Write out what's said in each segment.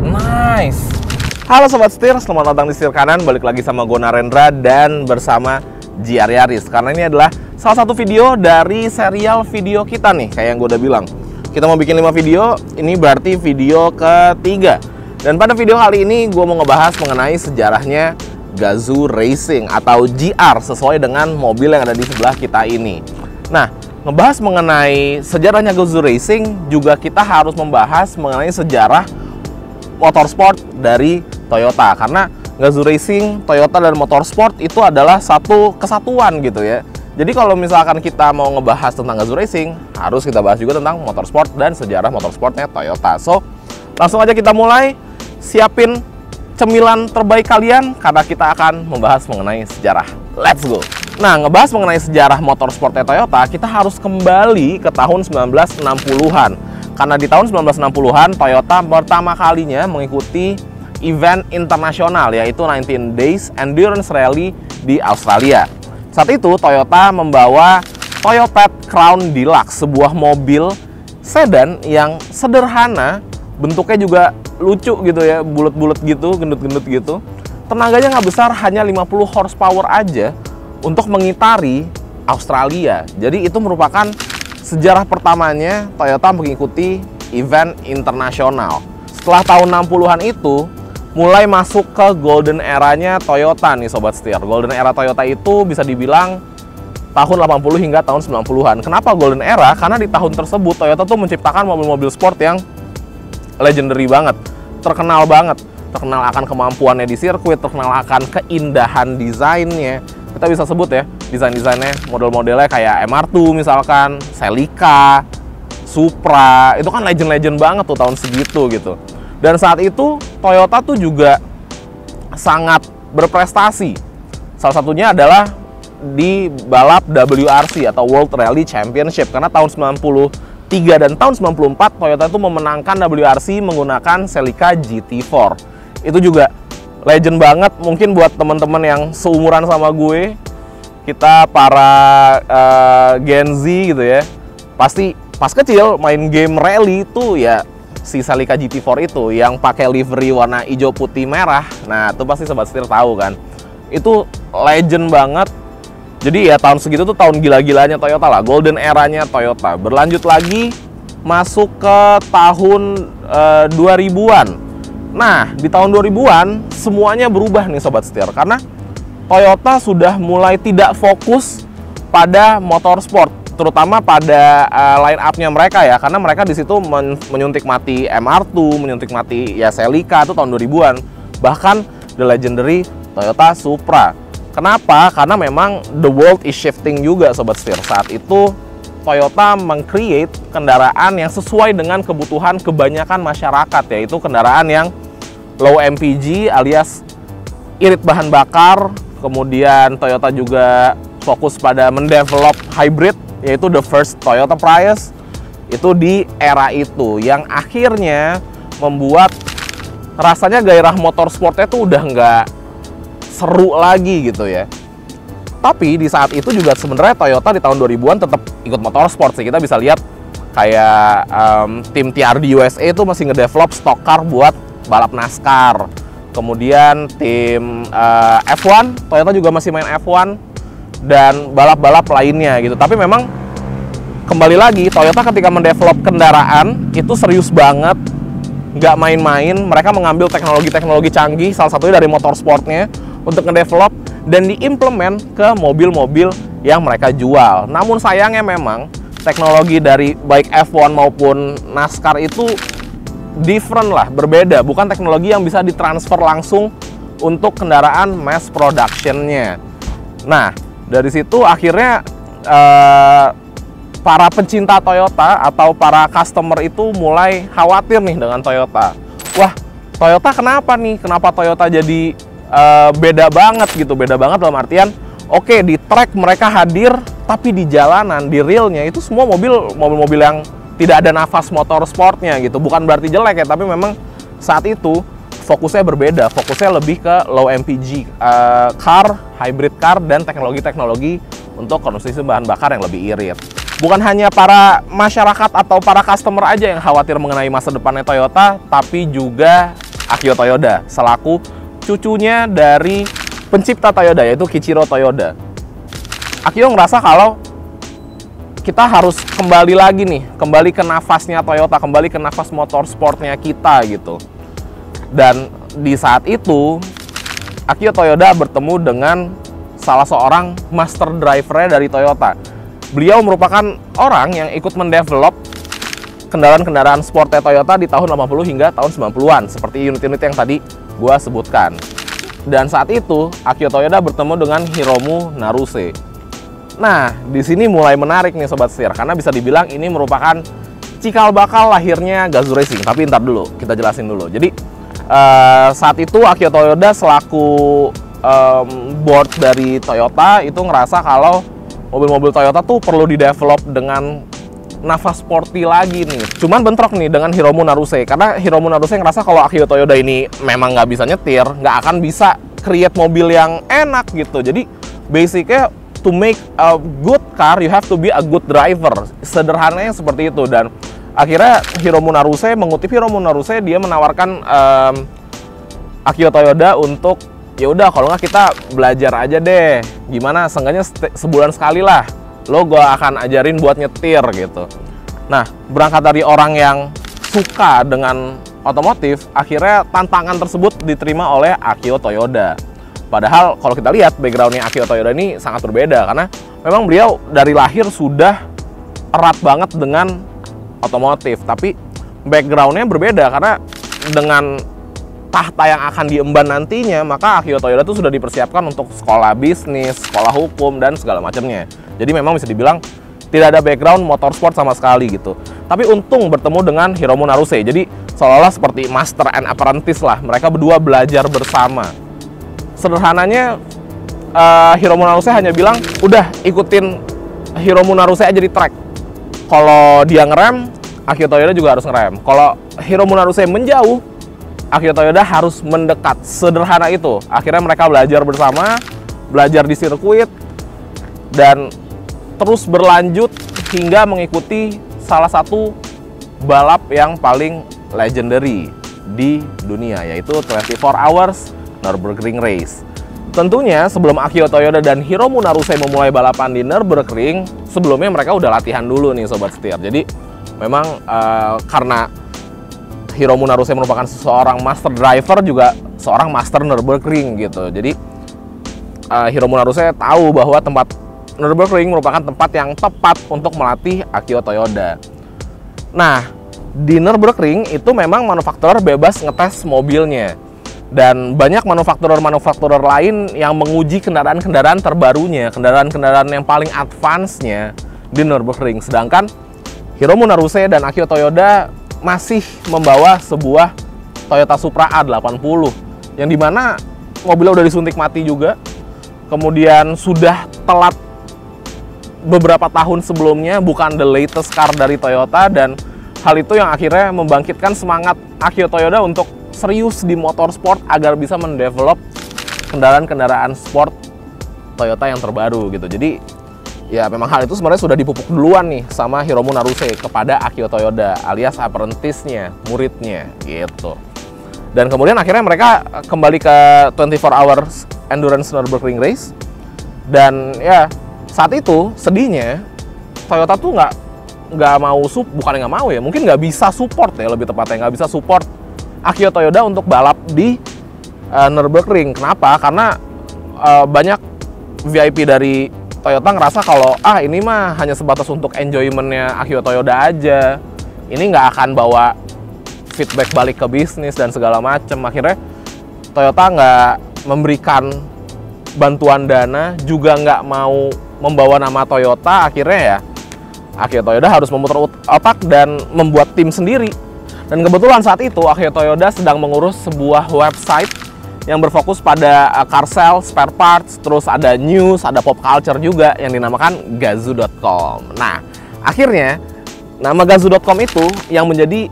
Nice. Halo Sobat Setir, selamat datang di Setir Kanan. Balik lagi sama gue Narendra dan bersama JR Yaris. Karena ini adalah salah satu video dari serial video kita nih. Kayak yang gue udah bilang, kita mau bikin 5 video, ini berarti video ketiga. Dan pada video kali ini gue mau ngebahas mengenai sejarahnya Gazoo Racing atau GR sesuai dengan mobil yang ada di sebelah kita ini. Nah, ngebahas mengenai sejarahnya Gazoo Racing, juga kita harus membahas mengenai sejarah motorsport dari Toyota. Karena Gazoo Racing, Toyota, dan motorsport itu adalah satu kesatuan gitu ya. Jadi kalau misalkan kita mau ngebahas tentang Gazoo Racing, harus kita bahas juga tentang motorsport dan sejarah motorsportnya Toyota. So, langsung aja kita mulai. Siapin cemilan terbaik kalian karena kita akan membahas mengenai sejarah. Let's go! Nah, ngebahas mengenai sejarah motorsportnya Toyota, kita harus kembali ke tahun 1960-an. Karena di tahun 1960-an, Toyota pertama kalinya mengikuti event internasional, yaitu 19 Days Endurance Rally di Australia. Saat itu, Toyota membawa Toyopet Crown Deluxe, sebuah mobil sedan yang sederhana, bentuknya juga lucu gitu ya, bulat-bulat gitu, gendut-gendut gitu. Tenaganya nggak besar, hanya 50 horsepower aja untuk mengitari Australia. Jadi itu merupakan sejarah pertamanya Toyota mengikuti event internasional. Setelah tahun 60-an itu, mulai masuk ke golden era-nya Toyota nih Sobat Setir. Golden era Toyota itu bisa dibilang tahun 80 hingga tahun 90-an. Kenapa golden era? Karena di tahun tersebut Toyota tuh menciptakan mobil-mobil sport yang legendary banget, terkenal banget, terkenal akan kemampuannya di sirkuit, terkenal akan keindahan desainnya. Kita bisa sebut ya, desain-desainnya, model-modelnya kayak MR2 misalkan, Celica, Supra, itu kan legend-legend banget tuh tahun segitu gitu. Dan saat itu Toyota tuh juga sangat berprestasi. Salah satunya adalah di balap WRC atau World Rally Championship, karena tahun 93 dan tahun 94 Toyota itu memenangkan WRC menggunakan Celica GT4. Itu juga legend banget, mungkin buat teman-teman yang seumuran sama gue, kita para Gen Z gitu ya, pasti pas kecil main game rally itu ya si Celica GT4 itu yang pakai livery warna hijau putih merah. Nah, itu pasti Sobat Setir tahu kan. Itu legend banget. Jadi ya tahun segitu tuh tahun gila-gilanya Toyota lah, golden eranya Toyota. Berlanjut lagi masuk ke tahun 2000-an. Nah, di tahun 2000-an semuanya berubah nih Sobat Setir, karena Toyota sudah mulai tidak fokus pada motorsport, terutama pada line up-nya mereka ya, karena mereka di situ menyuntik mati MR2, menyuntik mati ya Celica itu tahun 2000-an. Bahkan the legendary Toyota Supra. Kenapa? Karena memang the world is shifting juga Sobat Setir. Saat itu Toyota meng-create kendaraan yang sesuai dengan kebutuhan kebanyakan masyarakat, yaitu kendaraan yang low MPG alias irit bahan bakar. Kemudian Toyota juga fokus pada mendevelop hybrid, yaitu the first Toyota Prius. Itu di era itu yang akhirnya membuat rasanya gairah motorsportnya tuh udah nggak seru lagi gitu ya. Tapi di saat itu juga sebenarnya Toyota di tahun 2000-an tetap ikut motorsport sih. Kita bisa lihat kayak tim TRD USA itu masih ngedevelop stock car buat balap NASCAR. Kemudian tim F1, Toyota juga masih main F1 dan balap-balap lainnya gitu. Tapi memang kembali lagi Toyota ketika mendevelop kendaraan itu serius banget, nggak main-main. Mereka mengambil teknologi-teknologi canggih, salah satunya dari motorsportnya, untuk ngedevelop dan diimplement ke mobil-mobil yang mereka jual. Namun sayangnya memang teknologi dari baik F1 maupun NASCAR itu different lah, berbeda. Bukan teknologi yang bisa ditransfer langsung untuk kendaraan mass production-nya. Nah, dari situ akhirnya para pencinta Toyota atau para customer itu mulai khawatir nih dengan Toyota. Wah, Toyota kenapa nih? Kenapa Toyota jadi beda banget gitu? Beda banget dalam artian, oke, di track mereka hadir, tapi di jalanan, di realnya itu semua mobil-mobil yang tidak ada nafas motorsportnya gitu. Bukan berarti jelek ya, tapi memang saat itu fokusnya berbeda. Fokusnya lebih ke low MPG car, hybrid car, dan teknologi-teknologi untuk konsumsi bahan bakar yang lebih irit. bukan hanya para masyarakat atau para customer aja yang khawatir mengenai masa depannya Toyota, tapi juga Akio Toyoda selaku cucunya dari pencipta Toyoda, yaitu Kiichiro Toyoda. Akio ngerasa kalau kita harus kembali lagi nih, kembali ke nafasnya Toyota, kembali ke nafas motorsportnya kita gitu. Dan di saat itu, Akio Toyoda bertemu dengan salah seorang master driver dari Toyota. Beliau merupakan orang yang ikut mendevelop kendaraan-kendaraan sportnya Toyota di tahun 80 hingga tahun 90-an, seperti unit-unit yang tadi gua sebutkan. Dan saat itu, Akio Toyoda bertemu dengan Hiromu Naruse. Nah, di sini mulai menarik nih Sobat Setir, karena bisa dibilang ini merupakan cikal bakal lahirnya Gazoo Racing. Tapi ntar dulu, kita jelasin dulu. Jadi, saat itu Akio Toyoda selaku board dari Toyota itu ngerasa kalau mobil-mobil Toyota tuh perlu di-develop dengan nafas sporty lagi nih. Cuman bentrok nih dengan Hiromu Naruse, karena Hiromu Naruse ngerasa kalau Akio Toyoda ini memang nggak bisa nyetir, nggak akan bisa create mobil yang enak gitu. Jadi basicnya to make a good car, you have to be a good driver. Sederhananya seperti itu. Dan akhirnya Hiromu Naruse, mengutip Hiromu Naruse, dia menawarkan Akio Toyoda untuk ya udah kalau nggak kita belajar aja deh, gimana seenggaknya sebulan sekali lah lo gue akan ajarin buat nyetir gitu. Nah, berangkat dari orang yang suka dengan otomotif, akhirnya tantangan tersebut diterima oleh Akio Toyoda. Padahal kalau kita lihat backgroundnya Akio Toyoda ini sangat berbeda, karena memang beliau dari lahir sudah erat banget dengan otomotif, tapi backgroundnya berbeda karena dengan tahta yang akan diemban nantinya, maka Akio Toyoda itu sudah dipersiapkan untuk sekolah bisnis, sekolah hukum, dan segala macamnya. Jadi memang bisa dibilang tidak ada background motorsport sama sekali gitu. Tapi untung bertemu dengan Hiromu Naruse. Jadi seolah-olah seperti master and apprentice lah. Mereka berdua belajar bersama. Sederhananya Hiromu Naruse hanya bilang, udah ikutin Hiromu Naruse aja di track. Kalau dia ngerem, Akio Toyoda juga harus ngerem. Kalau Hiromu Naruse menjauh, Akio Toyoda harus mendekat. Sederhana itu. Akhirnya mereka belajar bersama, belajar di sirkuit, dan terus berlanjut hingga mengikuti salah satu balap yang paling legendary di dunia, yaitu 24 Hours Nürburgring Race. Tentunya sebelum Akio Toyoda dan Hiromu Naruse memulai balapan di Nürburgring, sebelumnya mereka udah latihan dulu nih Sobat Setir. Jadi memang karena Hiromu Naruse merupakan seorang master driver, juga seorang master Nürburgring gitu. Jadi Hiromu Naruse tahu bahwa tempat Nürburgring merupakan tempat yang tepat untuk melatih Akio Toyoda. Nah, di Nürburgring itu memang manufakturer bebas ngetes mobilnya. Dan banyak manufakturer-manufakturer lain yang menguji kendaraan-kendaraan terbarunya, kendaraan-kendaraan yang paling advance-nya di Nürburgring. Sedangkan Hiromu Naruse dan Akio Toyoda masih membawa sebuah Toyota Supra A80 yang dimana mobilnya udah disuntik mati juga, kemudian sudah telat beberapa tahun sebelumnya, bukan the latest car dari Toyota. Dan hal itu yang akhirnya membangkitkan semangat Akio Toyoda untuk serius di motorsport agar bisa mendevelop kendaraan-kendaraan sport Toyota yang terbaru gitu. Jadi ya memang hal itu sebenarnya sudah dipupuk duluan nih sama Hiromu Naruse kepada Akio Toyoda alias apprentice-nya, muridnya gitu. Dan kemudian akhirnya mereka kembali ke 24 Hours Endurance Nürburgring Race. Dan ya saat itu sedihnya Toyota tuh nggak mau bukan nggak mau ya, mungkin nggak bisa support ya, lebih tepatnya nggak bisa support Akio Toyoda untuk balap di Nürburgring. Kenapa? Karena banyak VIP dari Toyota ngerasa kalau ini mah hanya sebatas untuk enjoymentnya Akio Toyoda aja, ini nggak akan bawa feedback balik ke bisnis dan segala macam. Akhirnya Toyota nggak memberikan bantuan dana, juga nggak mau membawa nama Toyota. Akhirnya ya Akio Toyoda harus memutar otak dan membuat tim sendiri. Dan kebetulan saat itu Akio Toyoda sedang mengurus sebuah website yang berfokus pada car sale, spare parts, terus ada news, ada pop culture juga yang dinamakan Gazoo.com. Nah, akhirnya nama Gazoo.com itu yang menjadi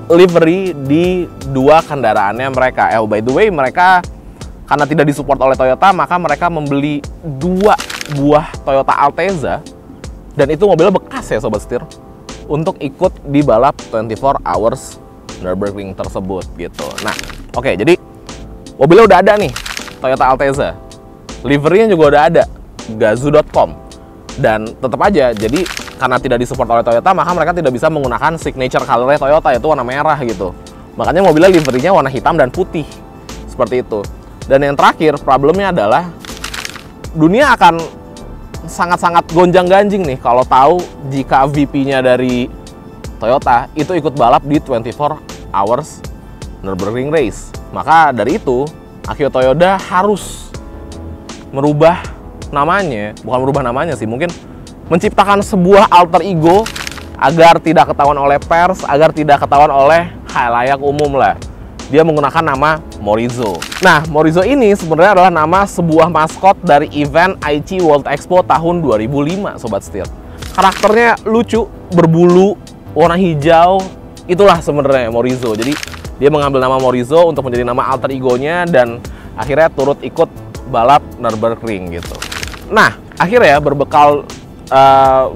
livery di dua kendaraannya mereka. By the way, mereka karena tidak disupport oleh Toyota, maka mereka membeli dua buah Toyota Altezza Dan itu mobilnya bekas ya Sobat Setir, untuk ikut di balap 24 Hours Nürburgring tersebut gitu. Nah, oke, jadi mobilnya udah ada nih, Toyota Altezza. Liverynya juga udah ada, Gazoo.com. Dan tetap aja, jadi karena tidak disupport oleh Toyota, maka mereka tidak bisa menggunakan signature color-nya Toyota, yaitu warna merah gitu. Makanya mobilnya liverynya warna hitam dan putih, seperti itu. Dan yang terakhir, problemnya adalah dunia akan sangat-sangat gonjang-ganjing nih kalau tahu jika VP-nya dari Toyota itu ikut balap di 24 Hours Nürburgring Race. Maka dari itu, Akio Toyoda harus merubah namanya, bukan merubah namanya sih, mungkin menciptakan sebuah alter ego agar tidak ketahuan oleh pers, agar tidak ketahuan oleh khalayak umum lah. Dia menggunakan nama Morizo. Nah, Morizo ini sebenarnya adalah nama sebuah maskot dari event Aichi World Expo tahun 2005, Sobat Setir. Karakternya lucu, berbulu, warna hijau, itulah sebenarnya Morizo. Jadi, dia mengambil nama Morizo untuk menjadi nama alter egonya dan akhirnya turut ikut balap Nürburgring gitu. Nah, akhirnya berbekal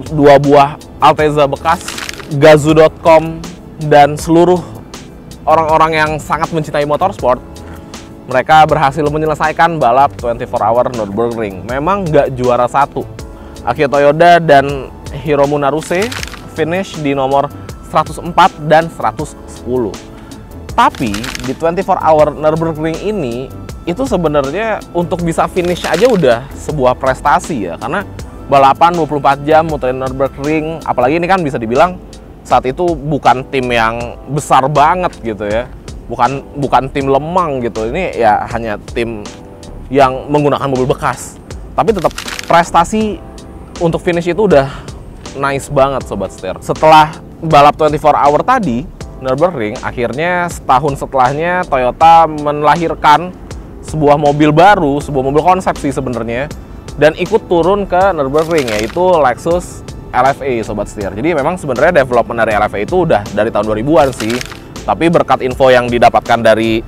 dua buah Altezza bekas, Gazoo.com, dan seluruh orang-orang yang sangat mencintai motorsport, mereka berhasil menyelesaikan balap 24 Hour Nürburgring. Memang nggak juara satu. Akio Toyoda dan Hiromu Naruse finish di nomor 104 dan 110. Tapi di 24 Hour Nürburgring ini, itu sebenarnya untuk bisa finish aja udah sebuah prestasi ya. Karena balapan 24 jam muterin Nürburgring, apalagi ini kan bisa dibilang saat itu bukan tim yang besar banget gitu ya, bukan tim lemang gitu, ini ya hanya tim yang menggunakan mobil bekas, tapi tetap prestasi untuk finish itu udah nice banget Sobat Setir. Setelah balap 24 hour tadi, Nürburgring, akhirnya setahun setelahnya Toyota melahirkan sebuah mobil baru, sebuah mobil konsep sih sebenarnya, dan ikut turun ke Nürburgring, yaitu Lexus LFA Sobat Setir. Jadi memang sebenarnya development dari LFA itu udah dari tahun 2000-an sih. Tapi berkat info yang didapatkan dari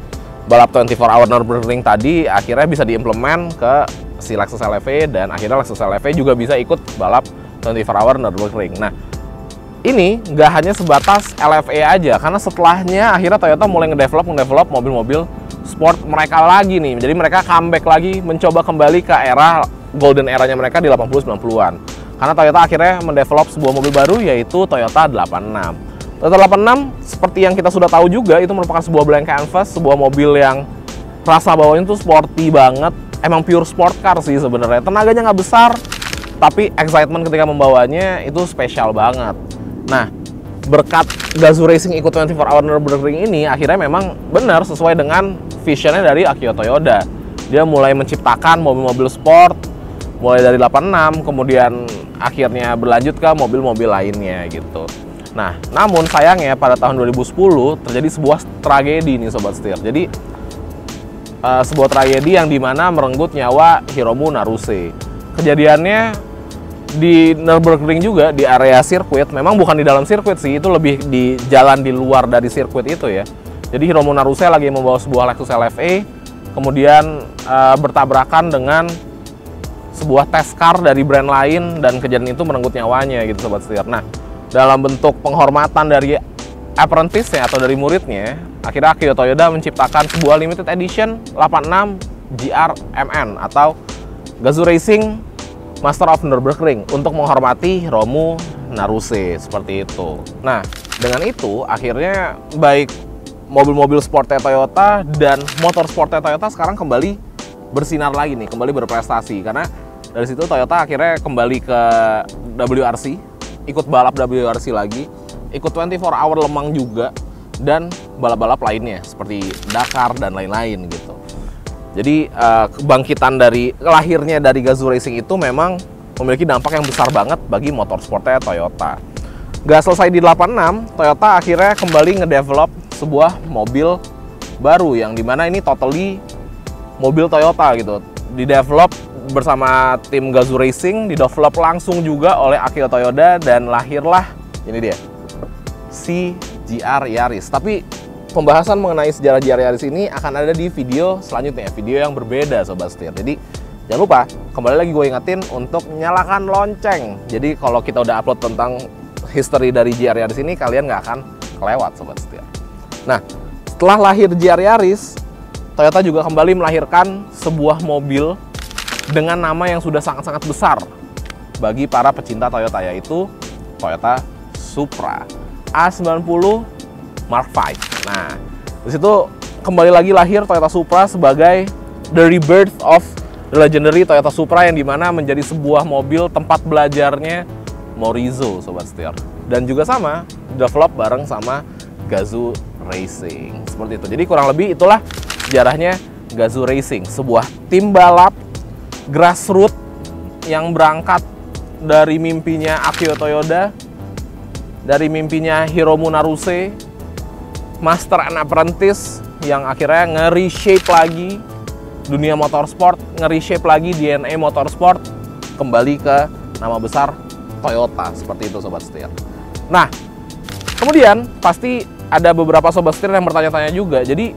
balap 24 Hour Nürburgring tadi, akhirnya bisa diimplement ke si Lexus LFA, dan akhirnya Lexus LFA juga bisa ikut balap 24 Hour Nürburgring. Nah, ini nggak hanya sebatas LFA aja, karena setelahnya akhirnya Toyota mulai ngedevelop mobil-mobil sport mereka lagi nih. Jadi mereka comeback lagi, mencoba kembali ke era golden eranya mereka di 80-90-an. Karena Toyota akhirnya mendevelop sebuah mobil baru, yaitu Toyota 86. Toyota 86, seperti yang kita sudah tahu juga, itu merupakan sebuah blank canvas, sebuah mobil yang rasa bawahnya tuh sporty banget. Emang pure sport car sih sebenarnya. Tenaganya nggak besar, tapi excitement ketika membawanya itu spesial banget. Nah, berkat Gazoo Racing ikut 24 Hour Nürburgring ini, akhirnya memang benar sesuai dengan visionnya dari Akio Toyoda. Dia mulai menciptakan mobil-mobil sport, mulai dari 86, kemudian akhirnya berlanjut ke mobil-mobil lainnya gitu. Nah, namun sayangnya pada tahun 2010 terjadi sebuah tragedi nih Sobat Setir. Jadi sebuah tragedi yang dimana merenggut nyawa Hiromu Naruse. Kejadiannya di Nürburgring juga, di area sirkuit. Memang bukan di dalam sirkuit sih, itu lebih di jalan di luar dari sirkuit itu ya. Jadi Hiromu Naruse lagi membawa sebuah Lexus LFA, kemudian bertabrakan dengan sebuah test car dari brand lain, dan kejadian itu merenggut nyawanya gitu Sobat Setir. Nah, dalam bentuk penghormatan dari apprentice-nya atau dari muridnya, akhirnya Akio Toyoda menciptakan sebuah limited edition 86 GR-MN atau Gazoo Racing Master of Nürburgring untuk menghormati Hiromu Naruse, seperti itu. Nah, dengan itu akhirnya baik mobil-mobil sportnya Toyota dan motor sportnya Toyota sekarang kembali bersinar lagi nih, kembali berprestasi. Karena dari situ Toyota akhirnya kembali ke WRC, ikut balap WRC lagi, ikut 24 Hour Le Mans juga, dan balap-balap lainnya seperti Dakar dan lain-lain gitu. Jadi kebangkitan dari lahirnya dari Gazoo Racing itu memang memiliki dampak yang besar banget bagi motorsportnya Toyota. Gak selesai di 86, Toyota akhirnya kembali ngedevelop sebuah mobil baru yang dimana ini totally mobil Toyota gitu. Didevelop bersama tim Gazoo Racing, didevelop langsung juga oleh Akio Toyoda, dan lahirlah ini dia, si GR Yaris. Tapi pembahasan mengenai sejarah GR Yaris ini akan ada di video selanjutnya, video yang berbeda Sobat Setir. Jadi Jangan lupa, kembali lagi gue ingetin untuk nyalakan lonceng. Jadi kalau kita udah upload tentang history dari GR Yaris ini, kalian nggak akan kelewat Sobat Setir. Nah, setelah lahir GR Yaris, Toyota juga kembali melahirkan sebuah mobil dengan nama yang sudah sangat-sangat besar bagi para pecinta Toyota, yaitu Toyota Supra A90 Mark V. Nah, di situ kembali lagi lahir Toyota Supra sebagai the rebirth of the legendary Toyota Supra, yang dimana menjadi sebuah mobil tempat belajarnya Morizo Sobat Setir. Dan juga sama, develop bareng sama Gazoo Racing. Seperti itu. Jadi kurang lebih itulah sejarahnya Gazoo Racing, sebuah tim balap grassroots yang berangkat dari mimpinya Akio Toyoda, dari mimpinya Hiromu Naruse, Master and Apprentice, yang akhirnya nge-reshape lagi dunia motorsport, nge-reshape lagi DNA motorsport, kembali ke nama besar Toyota. Seperti itu Sobat Setir. Nah, kemudian pasti ada beberapa Sobat Setir yang bertanya-tanya juga. Jadi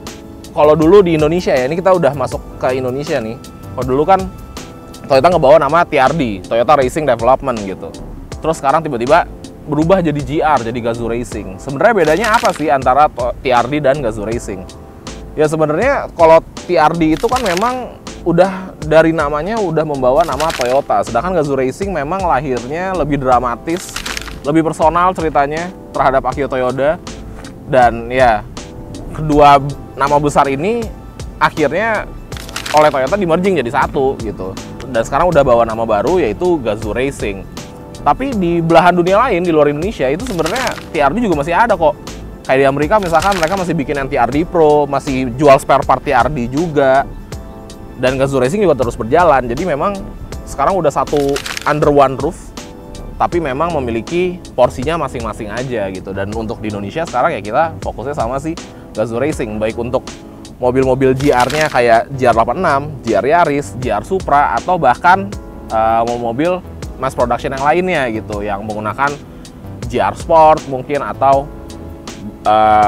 kalau dulu di Indonesia ya, ini kita udah masuk ke Indonesia nih. Kalau dulu kan Toyota ngebawa nama TRD, Toyota Racing Development gitu. Terus sekarang tiba-tiba berubah jadi GR, jadi Gazoo Racing. Sebenarnya bedanya apa sih antara TRD dan Gazoo Racing? Ya sebenarnya kalau TRD itu kan memang udah dari namanya udah membawa nama Toyota. Sedangkan Gazoo Racing memang lahirnya lebih dramatis, lebih personal ceritanya terhadap Akio Toyoda. Dan ya, kedua nama besar ini akhirnya oleh Toyota di merging jadi satu gitu. Dan sekarang udah bawa nama baru, yaitu Gazoo Racing. Tapi di belahan dunia lain, di luar Indonesia, itu sebenarnya TRD juga masih ada kok. Kayak di Amerika misalkan, mereka masih bikin yang TRD Pro, masih jual spare part TRD juga. Dan Gazoo Racing juga terus berjalan. Jadi memang sekarang udah satu under one roof, tapi memang memiliki porsinya masing-masing aja gitu. Dan untuk di Indonesia sekarang ya kita fokusnya sama sih Gazoo Racing, baik untuk mobil-mobil GR-nya kayak GR86, GR Yaris, GR Supra, atau bahkan mobil mass production yang lainnya gitu, yang menggunakan GR Sport mungkin, atau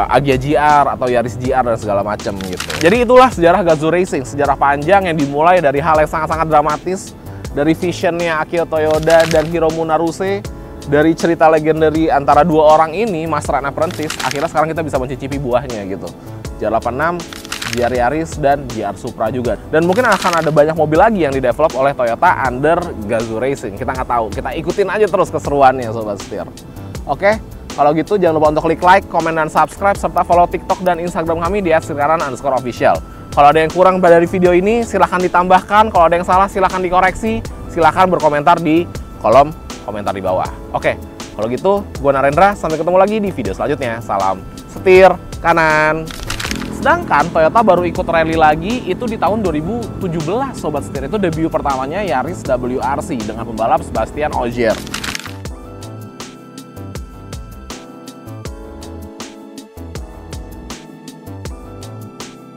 Agya GR, atau Yaris GR, dan segala macam gitu. Jadi itulah sejarah Gazoo Racing, sejarah panjang yang dimulai dari hal yang sangat-sangat dramatis, dari visionnya Akio Toyoda dan Hiromu Naruse, dari cerita legendary antara dua orang ini, Master and Apprentice. Akhirnya sekarang kita bisa mencicipi buahnya gitu. GR86, GR Yaris, dan GR Supra juga. Dan mungkin akan ada banyak mobil lagi yang didevelop oleh Toyota under Gazoo Racing. Kita nggak tahu, kita ikutin aja terus keseruannya Sobat Setir. Oke, kalau gitu jangan lupa untuk klik like, komen, dan subscribe, serta follow TikTok dan Instagram kami di @stirkanan_official. Kalau ada yang kurang dari video ini, silahkan ditambahkan. Kalau ada yang salah, silahkan dikoreksi. Silahkan berkomentar di kolom komentar di bawah. Oke, kalau gitu, gue Narendra. Sampai ketemu lagi di video selanjutnya. Salam setir kanan. Sedangkan Toyota baru ikut rally lagi itu di tahun 2017 Sobat Setir. Itu debut pertamanya Yaris WRC dengan pembalap Sebastian Ogier.